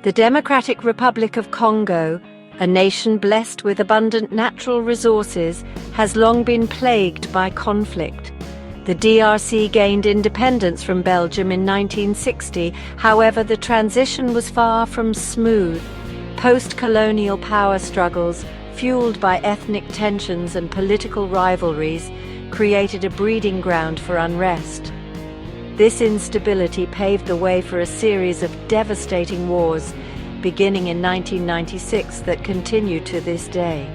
The Democratic Republic of Congo, a nation blessed with abundant natural resources, has long been plagued by conflict. The DRC gained independence from Belgium in 1960, however, the transition was far from smooth. Post-colonial power struggles, fueled by ethnic tensions and political rivalries, created a breeding ground for unrest. This instability paved the way for a series of devastating wars, beginning in 1996, that continue to this day.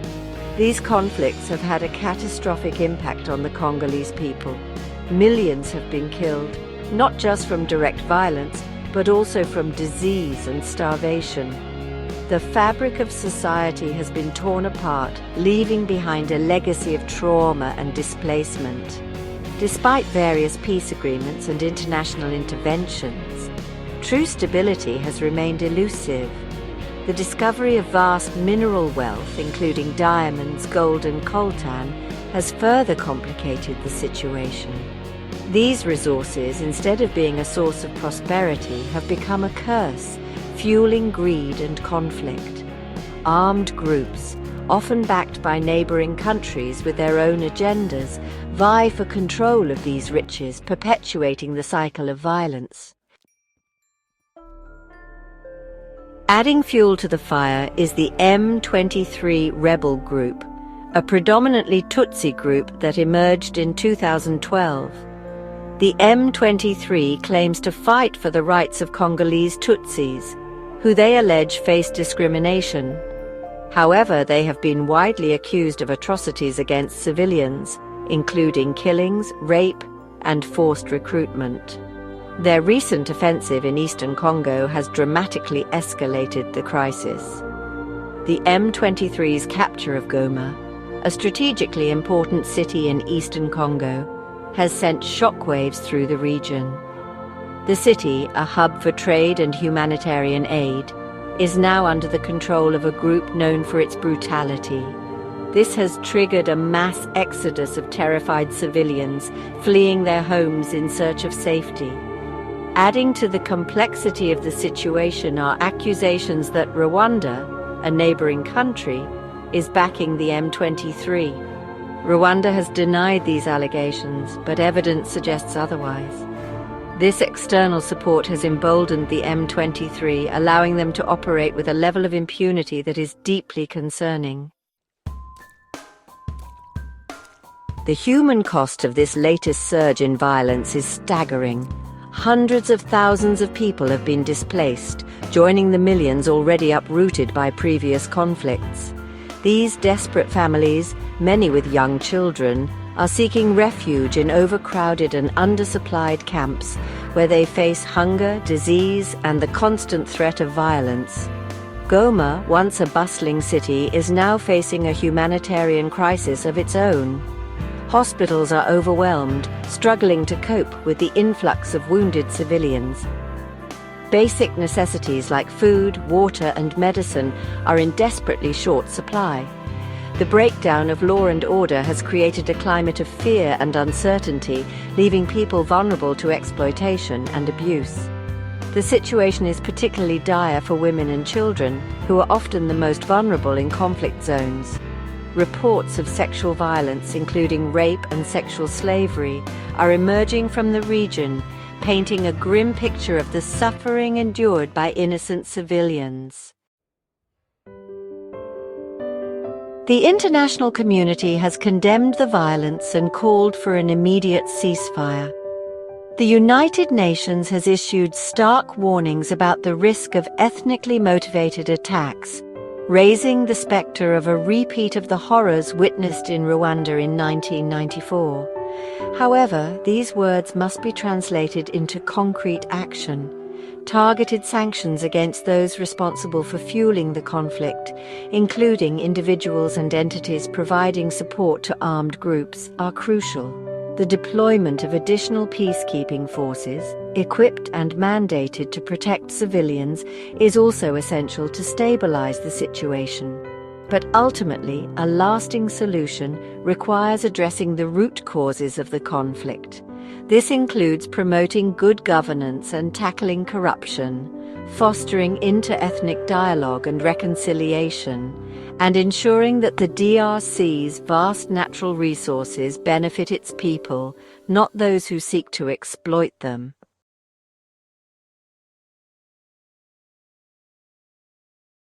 These conflicts have had a catastrophic impact on the Congolese people. Millions have been killed, not just from direct violence, but also from disease and starvation. The fabric of society has been torn apart, leaving behind a legacy of trauma and displacement. Despite various peace agreements and international interventions, true stability has remained elusive. The discovery of vast mineral wealth, including diamonds, gold and coltan, has further complicated the situation. These resources, instead of being a source of prosperity, have become a curse, fueling greed and conflict. Armed groups, often backed by neighboring countries with their own agendas, vie for control of these riches, perpetuating the cycle of violence. Adding fuel to the fire is the M23 Rebel group, a predominantly Tutsi group that emerged in 2012. The M23 claims to fight for the rights of Congolese Tutsis, who they allege face discrimination. However, they have been widely accused of atrocities against civilians, including killings, rape, and forced recruitment. Their recent offensive in eastern Congo has dramatically escalated the crisis. The M23's capture of Goma, a strategically important city in eastern Congo, has sent shockwaves through the region. The city, a hub for trade and humanitarian aid, is now under the control of a group known for its brutality. This has triggered a mass exodus of terrified civilians fleeing their homes in search of safety. Adding to the complexity of the situation are accusations that Rwanda, a neighboring country, is backing the M23. Rwanda has denied these allegations, but evidence suggests otherwise. This external support has emboldened the M23, allowing them to operate with a level of impunity that is deeply concerning. The human cost of this latest surge in violence is staggering. Hundreds of thousands of people have been displaced, joining the millions already uprooted by previous conflicts. These desperate families, many with young children, are seeking refuge in overcrowded and undersupplied camps where they face hunger, disease, and the constant threat of violence. Goma, once a bustling city, is now facing a humanitarian crisis of its own. Hospitals are overwhelmed, struggling to cope with the influx of wounded civilians. Basic necessities like food, water, and medicine are in desperately short supply. The breakdown of law and order has created a climate of fear and uncertainty, leaving people vulnerable to exploitation and abuse. The situation is particularly dire for women and children, who are often the most vulnerable in conflict zones. Reports of sexual violence, including rape and sexual slavery, are emerging from the region, painting a grim picture of the suffering endured by innocent civilians. The international community has condemned the violence and called for an immediate ceasefire. The United Nations has issued stark warnings about the risk of ethnically motivated attacks, raising the spectre of a repeat of the horrors witnessed in Rwanda in 1994. However, these words must be translated into concrete action. Targeted sanctions against those responsible for fueling the conflict, including individuals and entities providing support to armed groups, are crucial. The deployment of additional peacekeeping forces, equipped and mandated to protect civilians, is also essential to stabilize the situation. But ultimately, a lasting solution requires addressing the root causes of the conflict. This includes promoting good governance and tackling corruption, fostering inter-ethnic dialogue and reconciliation, and ensuring that the DRC's vast natural resources benefit its people, not those who seek to exploit them.